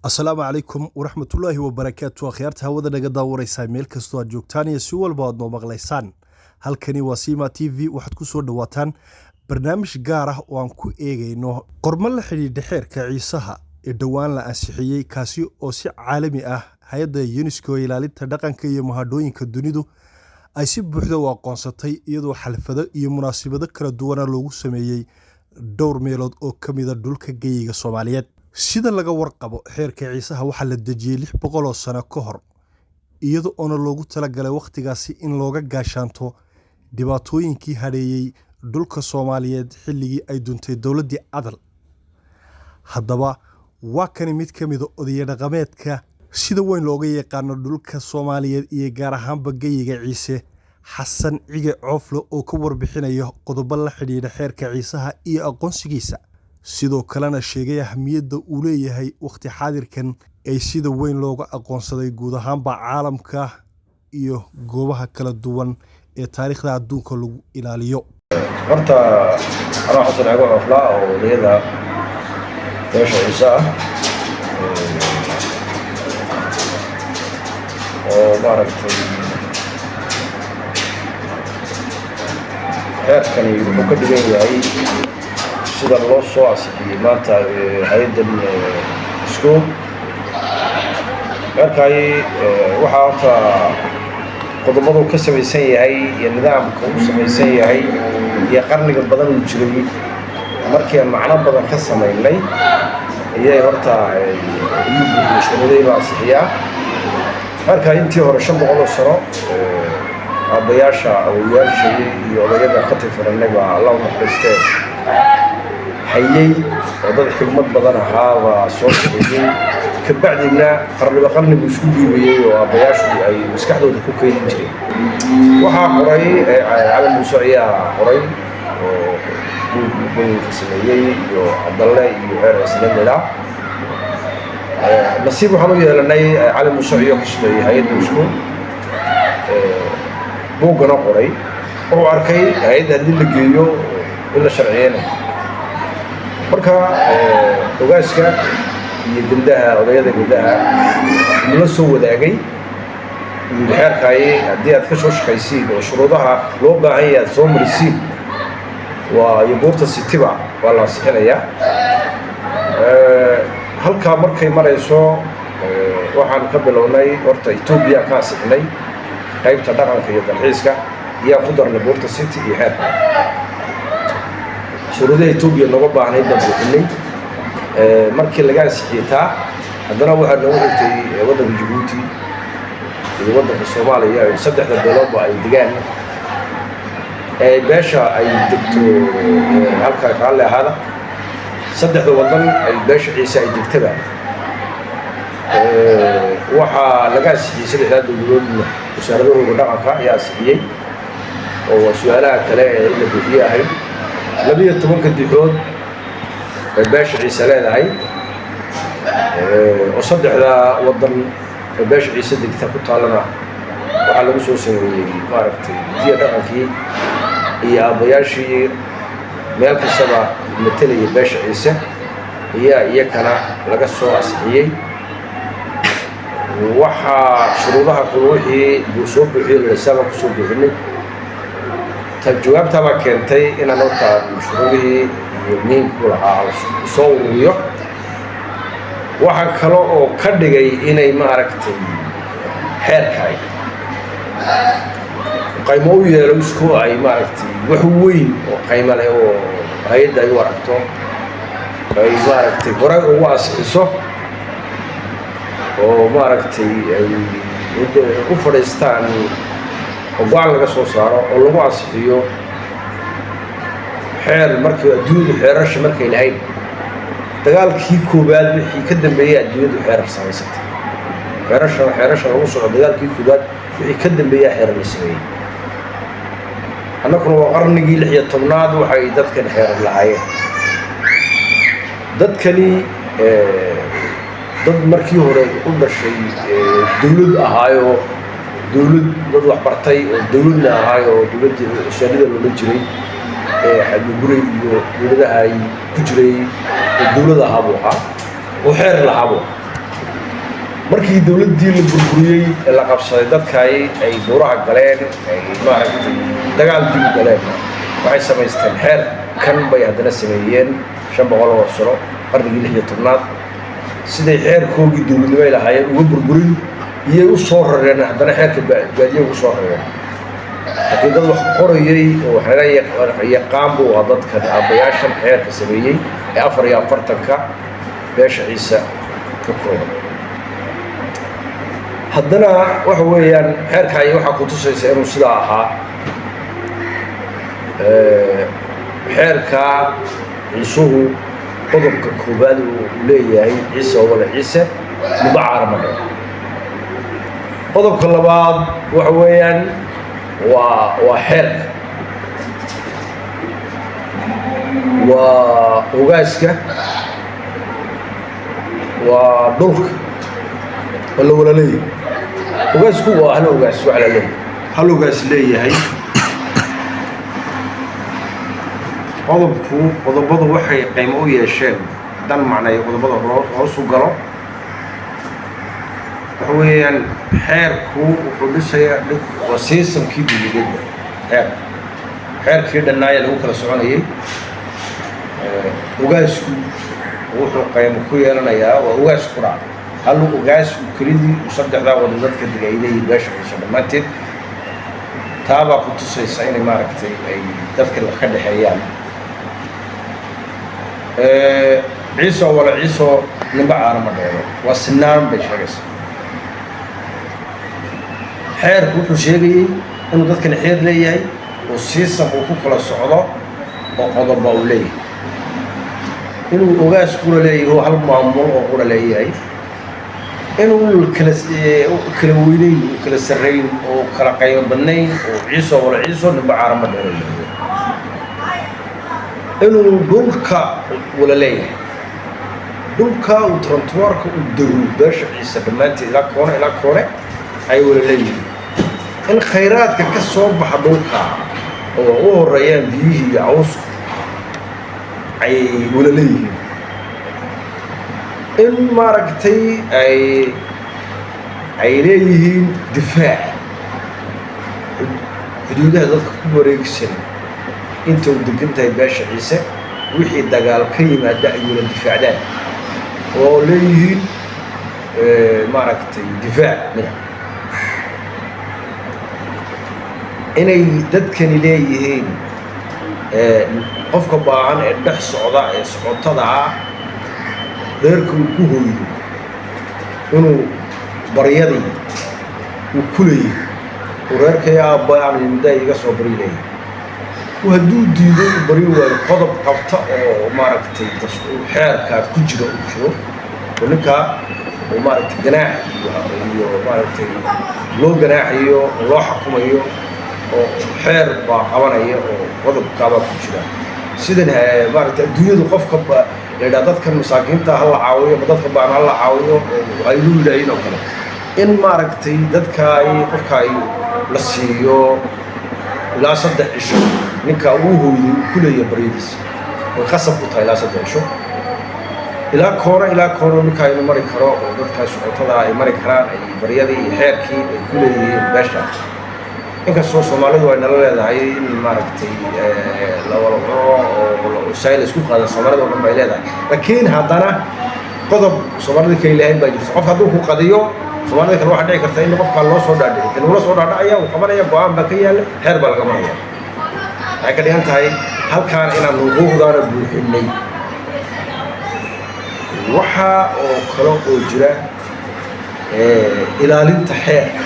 السلام عليكم ورحمة الله وبركاته أخيارت هودا naga daawanaysaa meel kastoo aad joogtaan iyo si walba aad noo maqlaysaan halkani waa Sima TV waxaad ku soo dhawaataan barnaamij gaar ah oo aan ku eegayno qormo la xiriirta xeerka ciisaha ee dhawaan la ansixiyay kaasi oo si caalami ah hay'adda UNESCO ilaalinta dhaqanka iyo mahadooyinka dunidu ay si buuxda u aqoonsatay iyadoo xalfado iyo munaasabado kala duwan loogu sameeyay dhowr meelood oo kamid ah dhulka geeyiga Soomaaliyeed sida laga warqabo xeerka ciisaha waxa la dejiyay 600 sano ka hor iyadoo oo loogu talagalay waqtigaasi in looga gaashaanto dhibaatooyinkii hareeyay dhulka Soomaaliyeed xilligii ay duntay dawladii Adal haddaba waa kan mid kamid ah odayaal dhaqameedka sida weyn looga yaqaan dhulka Soomaaliyeed iyo gaar ahaan geeyiga Ciise Xasan Cige Coofle oo ka warbixinaya qodobo la xiriira xeerka ciisaha iyo aqoonsigiisa sidoo kalena sheegay ahmiyadda uu leeyahay waqti xaadirkan ay sida weyn looga aqoonsaday guud ahaan caalamka iyo goobaha kala duwan ee taariikhda adduunka lagu ilaaliyo horta ana Xasan Cige Coofle oo odayaal beesha Ciise oo maaragtay xeerkani wuxuu ka dhigan yahay sida loo soo asixiyay maanta hay'addan UNESCO markay waxa horta qodobadu ka samaysan yahay iyo nidaamka uu samaysan yahay iyo qarniga badan uu jiray markii aan macno badan ka sameynay ayay horta shuruuday la asixiyaa marka intii hore 500 sano abayaasha awooyaasha iyo odayada ka tirsanay baa Allah u naxariistay hayay dad xigmad badan ahaa soo shaqeeyay ka bacdina qarnigu isku dhiibay oo abayaashu ay maskaxdooda ku keenin jireen waxa qoray Cali Muuse ayaa qoray oo uu sameeyay iyo Abdalle iyo Islamila nasiib waxaan u yeelanay Cali Muuse iyo kashaqeeyay hay'adda isku buugana qoray oo arkay hay'adda la geeyo in la sharciyeeyo marka ogaaska iyo gabdhaha odayada gabdhaha la soo wadaagay xeerkay hadii aad ka soo shaqaysiin oo shuruudaha loo baahan yahay soo marisiin waa yabuurta sitiba waa la sixinaya halka markay marayso waxaan ka bilownay horta Ethiopia ka sixnay qaybta dhaqanka iyo dalxiiska iyo ku darnay yabuurta city iyo xeerka shuruudaha Ethiopia lagu baahnay dadweyne markii laga ansixiyay haddana waxa loo xigtay waddanka Djibouti iyo waddanka Soomaaliya ay saddexda beelood ay degaan beesha ay degto halka qaal ahada saddexda waddan ay beesha Ciise ay degtada waxa laga ansixiyay saddexda dawladood wasaaradda dhaqanka ayaa ansixiyay oo su'aalaha kale ee la bixiyay 12 dixood beesha Ciise leedahay oo saddexda wadan beesha Ciise degta ku taalana waxa lagu soo sameeyay maaragtay diya dhaqankii iyo abayaashii meel kasta metelaya beesha Ciise iyakana laga soo asixiyay waxa shuruudaha wixii uu soo bixiyay la sabab ku soo bixinay jawaabta ma keentay in aan horta shuruudihii muhiim ku lahaa soo ururiyo waxa kale oo ka dhigay inay maaragtay xeerkay qaymo u yeelo isku ay maaragtay wax weyn oo qaymo leh oo hay'adda ay waragto ay maaragtay hore ugu asixiso oo maaragtay ay u fadhiistaan وقال لك سو صاروا oo lagu asixiyo xeer markii adduunka xeerasha markay lahayd dagaalkii koobaad wixii ka dambeeyay adduunka xeerar samaysatay xeerasha lagu soo dagaalkii koobaad wixii ka dambeeyay xeerar la sameeyay anaguna waa qarnigii 16aad waxay dadka xeerar lahaayeen dadkani dad markii hore u dhashay dawlad ahaayo dawlad dad wax bartay oo dawladna ahaayo dawladda shaqada loo jiray xadgudubay iyo dawladaha ay ku jiray dawladaha abuha oo xeer la abo markii dawladdii la burburiyey ee la qabsaday dadka ay buuraha galeen ay maaragtay dagaal dib u galeen waxay samaysteen xeer kan bay haddana sameeyeen 500 oo sano qarnigii 16aad siday xeerkoogii dawladnimo ay lahaayeen uga burburin iyo u soo rareen haddana xeerka baadiye ugu soo rareen laakiin dad wax qorayay oo waxnaga yaqaan buu ahaa dadkan aabbayaashan xeerka sameeyey ee 44-ka beesha ciise ka kooban haddana waxa weeyaan xeerkaay waxaa ku tusaysa inuu sidaa ahaa xeerka ciisuhu qodobka koobaad uu leeyahay ciise oo wada ciise niba caarmada qodobka labaad waxa weeyaan waa xeerka waa ogaaska waa dhulka wala wala leeyahay ogaasku waa hal ogaas waxa la leeyahay hal ogaas leeyahay qodobadu waxay qiimo u yeesheen dan macnaheedu qodobada hoos u galo waxa weeyaan xeerku wuxuu dhisayaa wasiisamkii dawladda xeerkii dhannaaya lagu kala soconayay ogaasku wuxuu qiimo ku yeelanayaa waa ogaas ku dhaca hal ogaas kelidii saddexdaa wada dadka degay ay leeyihiin beesha ciise dhammaanteed taabaa ku tusaysa inay maaragtay ay dadka ka dhexeeyaan ciise wala ciise ninba caarama dheero waa sinaan bay sheegaysaa xeerku wuxuu sheegayey inuu dadkan xeer leeyahay oo siisam uu ku kala socdo oo qodoba uu leeyahay inuu ogaas kula leeyahay oo hal maamul oo kula leeyahay inuu kala weynayn oo kala sarreyn oo kala qaybo badnayn oo ciise wala ciise ninba caarama dheero inuu dhulka wala leeyahay dhulka uu trantuarka u daru beesha ciise dhammaanteed ilaa koone ay wala leeyihiin in khayraadka ka soo baxa dhulka oo u horeeyaan biyihii iyo cawsku ay wala leeyihiin in maaragtay ay leeyihiin difaac xuduudaha dadka ku wareegsan inta uu degan tahay beesha ciise wixii dagaal ka yimaada ay wala difaacdaan oo leeyihiin maaragtay difaac mida inay dadkani leeyihiin qofka baahan ee dhex socda ee socotada ah reerka uu ku hooyo inuu baryadii uu ku leeyahay oo reerkay aabba aan midda iga soo bari leeyahay hadduu diido u bari waayo qodob qabta oo maaragtay xeerkaad ku jira u jiro oo ninkaa oo maaragtay ganaax iyo maaragtay loo ganaaxayo oo loo xukumayo oo xeer baa qabanaya oo qodobkaabaa ku jira sidan maaragtay adduunyadu qofka la yidhaha dadkan masaakiinta ha la caawiyo ama dadka baan ha la caawiyo ay lu yidhaahiin oo kale in maaragtay dadka qofka ay la siiyo ilaa 3 cisho ninka uu hooyay ku leeyahay baryadiisa oo qasab u tahay ilaa 3 cisho ilaa koona ninka ay mari karo oo dadka socotada ay mari karaan ay baryadii iyo xeerkii ay ku leeyihiin beesha inkastoo Soomaalidu ay nala leedahay in maaragtay la wada oo sayl isku qaada Soomaalidu oo dhan bay leedahay laakiin haddana qodob Soomaalida ka ilaahay baa jirta qof hadduu ku qadiyo Soomaalida kale waxa dhici karta in qofka loo soo dhaadhiyo kan loo soo dhaadhaya uu qabanaya go'aan ba ka yaala xeer baa laga maraya ay ka dhigan tahay halkaan inaan xuquuqdaana buuxinay waxa oo kale oo jira ilaalinta xeerka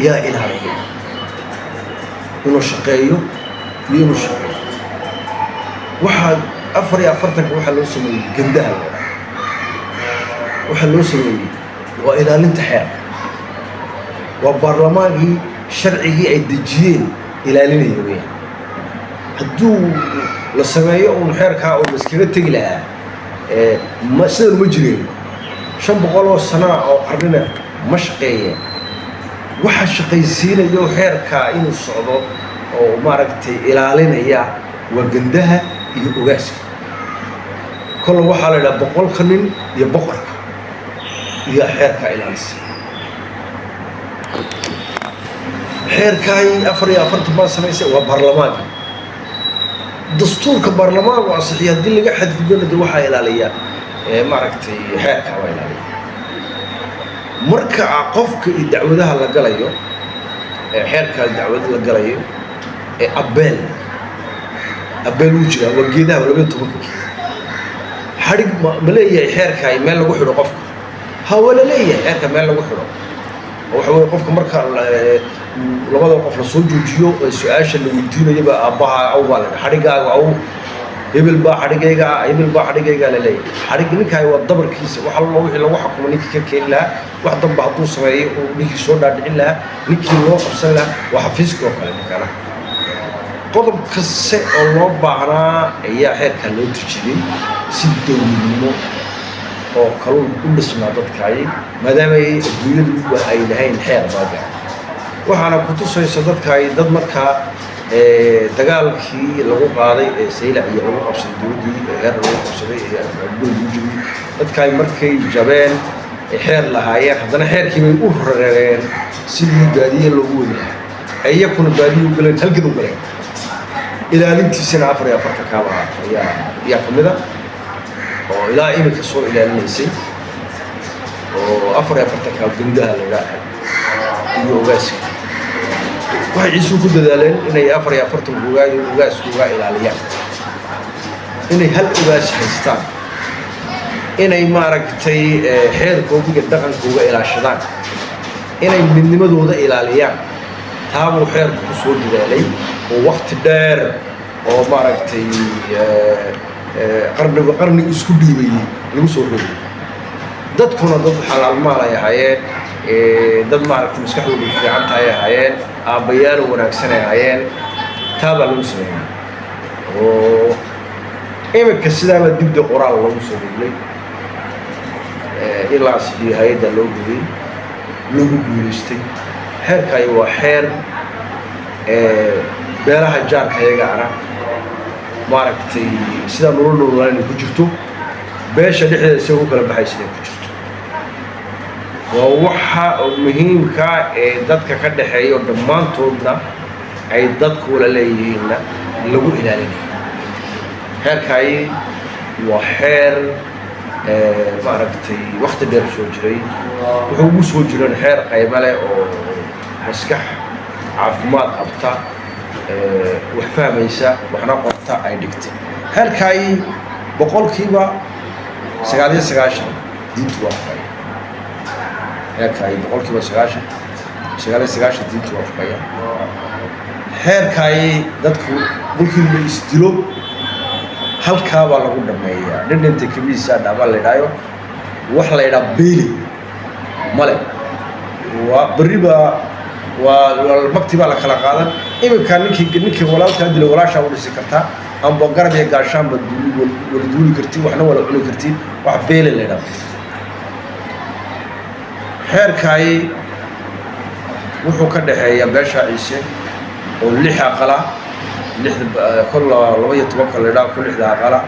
yaa ilaaliya inuu shaqeeyo iyo inuu shaqeeyo waxaa 44 waxaa loo sameeyey gandaha waxaa loo sameeyey waa ilaalinta xeerka waa baarlamaankii sharcigii ay dejiyeen ilaalinaya weeyaan hadduu la sameeyo uun xeerkaa oo iskaga tegi lahaa sidan uma jireen 500 oo sano oo qarnina ma shaqeeyeen waxa shaqaysiinayo xeerka inuu socdo oo maaragtay ilaalinaya waa gandaha iyo ogaaska كل واحد على بقول خنين يبقرك يا حيرك إلانس حيرك هاي أفرت ما سميسه وبرلمان دستور كبرلمان وأصحيح دي اللي قاعد يقول ده واحد إلالية معركتي حيرك هو إلالية مركع قفك الدعوة اللي قاليه حيرك الدعوة اللي قاليه أبل وجهه وجهه ولا بنته حرق ملاية حيرك هاي مال لو حلو قفك هولا ليه حيرك مال لو حلو وحوي قفك مركع لبدا قف لسoo joojiyo su'aasha la weydiinayo abaha aw wala xarigaaga aw hebel baa xarigayga la leeyahay xarig ninkaay waa dabarkiisa waxa loo wixii lagu xukumo ninkii ka keen lahaa wax damba hadduu sameeyo oo ninkii soo dhaadhicin lahaa ninkii loo qabsan lahaa waa xafiiska oo kale ninkana qodob kasta oo loo baahnaa ayaa xeerka loo dejiyay si dowladnimo oo kalluun u dhisnaa dadkaay maadaama ay adduunyadu ay lahayn xeer baaga waxaana ku tusaysa dadkaay dad markaa dagaalkii lagu qaaday ee saylac iyo lagu qabsaday dowladii heer lagu qabsaday ee dowladdu dadkaay markay jabeen xeer lahaayeen haddana xeerkii bay u rareen sidii baadiye loogu weynahay ayakuna baadiye u galeen halkan u galeen ilaalintiisana 4 kaaba ayaa kamida oo ilaa iminka soo ilaalinaysay oo 4 kaaba gudaha la yiraahdo iyo ogaasi waxay isu ku dadaaleen inay 4 ugaaskuga ilaaliyaan inay hal ugaas haystaan inay maaragtay xeerkooda dhaqankooda ilaashadaan inay midnimadooda ilaaliyaan taabo xeerku ku soo dadaalay oo waqti dheer oo maaragtay qarni isku dhiibay lagu soo dhigay dadkuna dad xalaal maal ay ahaayeen dad maaragtay maskaxdooda fiican tahay ahaayeen aabayaal wanaagsan ay ahaayeen taaba lagu sameeyay oo imika sidaaba dibda qoraal lagu soo dhigay ilaa sidii hay'adda loo gudbiyay lagu guuleystay xeerkay waa xeer beeraha jaarka iyaga ana maaragtay sida nolol ku jirto beesha dhexdeeda si uu kala baxay sida ku jirto waxa muhiimka ee dadka ka dhaxeeyo dhamaantoodna ay dadku wala leeyihiin lagu ilaalinayo xeerkay waa xeer maaragtay waqti dheer soo jiray wuxuu ugu soo jiray xeer qaybo leh oo maskax caafimaad qabta wax fahmaysa waxna qorta ay dhigtay xeerkay boqolkiiba 99 diintu waa هيركاي بقول كي بسجاش دي توافقيا هيركاي دتكو بقول كي يستلو halka baa lagu dhameeyaa dhinta kimiisa dhaba la dhaayo wax la yiraahdo beeli male waa bariba waa maktiba la kala qaadan imika ninkii walaalka dil walaasha u dhisi kartaa amba garab iyo gaashaan bad duuli kartii waxna wala cuni kartii wax beeli la yiraahdo xeerkay wuxuu ka dhaxeeyaa beesha ciise oo 6 aqala 6 kol 12 kala dhaaf 6 aqala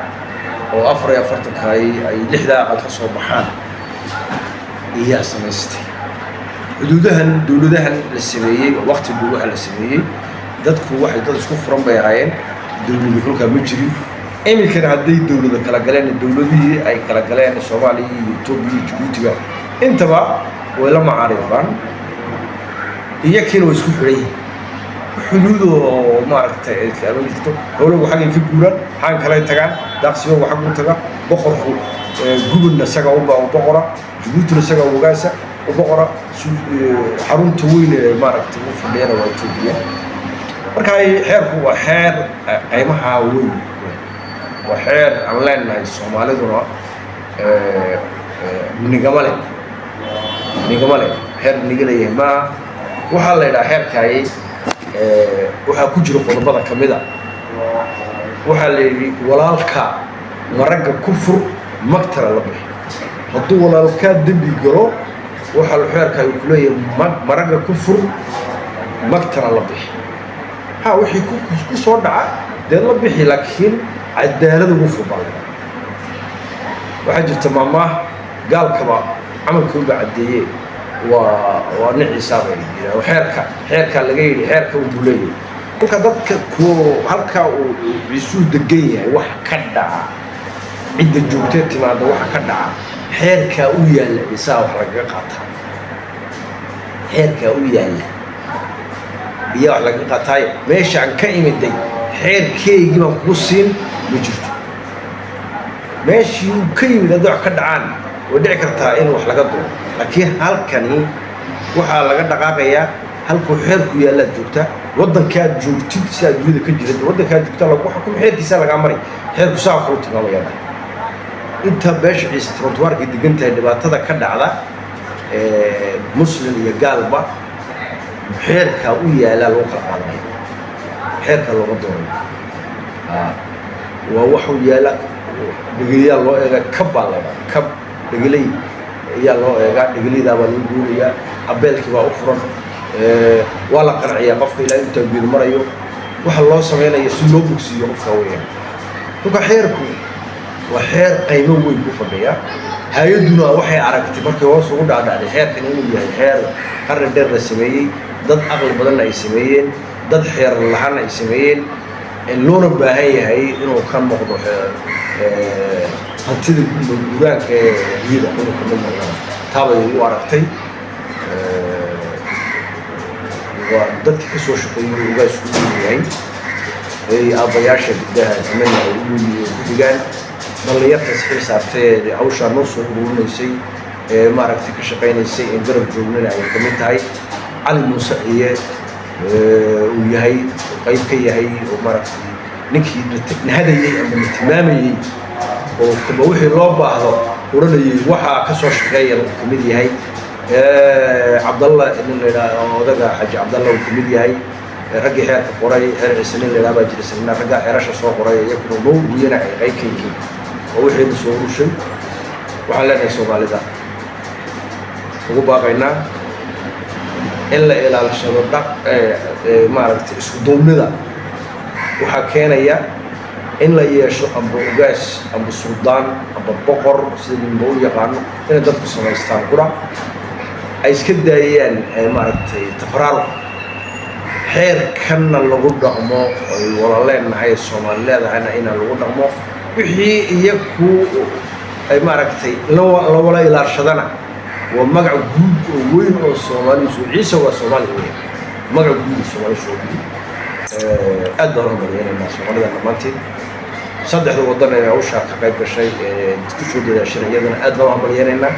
oo 4 kay ay 6 aqal ka soo baxaan iyo samaystay dowladahan la sameeyay waqti buu waxa la sameeyay dadku waxay dad isku furan bay ahaayeen dowladdu dhulka ma jirin imika haday dowladda kala galeen dowladihii ay kala galeen Soomaaliya iyo Itoobiya Djibouti intaba ولا معارفان يكين ويسكو حري حدود ما عرفت كانوا يكتب هو حاجه في جوران حاجه كلا تغان داقسيو وحق تغا بقرخو غوبنا سغا وبقره جبوت سغا وغاسا وبقره حرونت وين ما عرفت وفدينا وتوبيا markay xeerku waa xeer qaymaha weyn waa xeer aan leenahay Soomaaliduna nigamale xeer nigalay ma waxa la yiraahdaa xeerkay waxa ku jira qodobada kamida waxa la yiri walaalka maraga kufur maktara la bixi haduu walaalka dambi galo waxa la xeerkay ku leeyahay maraga kufur maktara la bixi ha wixii ku soo dhaca dee la bixi laakiin cadaalad ugu fubaa waxaa jirta maamaah gaalkaba camalkooda caddeeye waa niciisaa bay yidhaah xeerkaa laga yidhi xeerka uu buleeyay kolka dadka halkaa uu ciisuu degan yahay wax ka dhaca cidda joogtee timaada waxa ka dhaca xeerkaa u yaalla ciisaa wax lagaga qaataa xeerkaa u yaalla iyo wax lagaga qaataayo meeshaan ka imiday xeerkeygii baan kugu siin ma jirto meeshii uu ka yimid haddii wax ka dhacaan way dhici kartaa in wax laga duro laakiin halkani waxaa laga dhaqaaqayaa halkuu xeerku yaallaad joogtaa waddankaad joogtid si aad dunida ka jirad waddankaad joogtaa lagu xukumo xeerkiisaa lagaa maray xeerku saa kuu tilmaamayaa inta beesha ciise tabantuwaarkay degan tahay dhibaatada ka dhacda muslim iyo gaalba xeerkaa u yaallaa lagu kala qaadanaya xeerkaa looga doonayo waa waxuu yaalla dhegeliyaa loo eegaa kab baa laydhaa kab dhegeley ayaa loo eegaa dhegelidaa baa lagu guurayaa abeelkii baa u furan waa la qanciyaa qofka ilaa intaa geedu marayo waxa loo samaynayo si loo bogsiiyo qofka weeyaan kolka xeerku waa xeer qaymo weyn ku fadhiya hay-adduna waxay aragtay markay hoos ugu dhaadhacday xeerkan inuu yahay xeer qarni dheer la sameeyey dad aqli badanna ay sameeyeen dad xeer lahaanna ay sameeyeen loona baahan yahay inuu ka noqdo hantida gudaanka ee biyada inuu ka mid noqdo taabay u aragtay waa dadka ka soo shaqeeyay ugaas ku yahay aabbayaasha gabdhaha amana ay ku dhigaan dhallinyartaas xil saartay hawshaa noo soo ururinaysay maaragtay ka shaqaynaysay in garab joognana ay ka mid tahay cali muuse ciye uu yahay qayb ka yahay oo maaragtay ninkii nahadayey ama la tilmaamayey oo kaba wixii loo baahdo oranayey waxaa ka soo shaqeeya uu ka mid yahay cabdalla nin la yidhaah odaga xaji cabdalla uu ka mid yahay raggii xeerka qoray xeer ciise nin la yidhaah baa jira isagna raggaa xeerasha soo qoray iyaguna noo ururiyana ay qayb ka yihiin oo wixii la soo urushay waxaan leenahay soomaalida ugu baaqaynaa in la ilaalshado maaragtay isku duubnida waxaa keenaya in la yeesho amba ugaas amba suldaan amba boqor sida ninba u yaqaano inay dadku samaystaan qura ay iska daayayaan maaragtay tafaraarka xeerkanna lagu dhaqmo ay wala leenahay soomaali leedahayna inaan lagu dhaqmo wixii iyaku ay maaragtay la wala ilaashadana waa magac guud oo weyn oo soomaali soo ciise waa soomaali weyn magac guud oo soomaali soo aad baan u maraynaynaa soomaalida dhammaanteed saddexda waddan ee hawshaa ka qayb gashay isku soo dadaashan iyadana aad baan u maraynaynaa